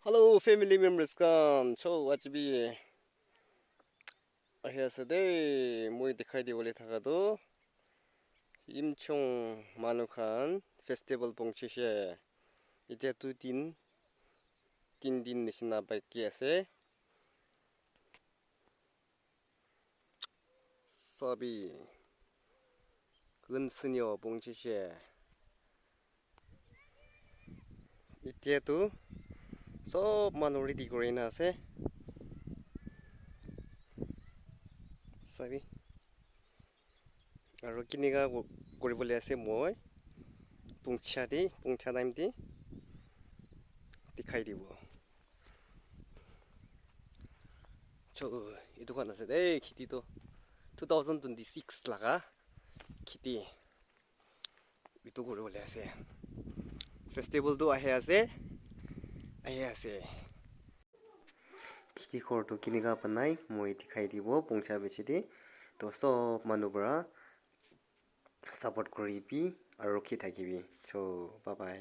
Hello, family members. Come, so watch be. Here today, moi दिखाई दे बोले था तो 임총 마누칸 페스티벌 봉치시에 이제 딘딘 니시나 밖에서 서비 근스녀 봉치시에 이때도 서 마누리 디고리나세 서비 আৰু কিনিকা কৰিবলৈ আছে মই পুংছা টাইম দি দেখাই দিব 이 দোকান আছে দেই খেতিটো 2026 লাগা খেতি ইটো কৰিবলৈ আছে ফেষ্টিভেলটো আহি আছে খেতি ঘৰটো কিনিকা বনাই মই দেখাই দিব পুংছা বেছি দি তো সব মানুহবোৰে সাপোৰ্ট কৰিবি আৰ ৰক্ষি থাকিবি। So bye bye.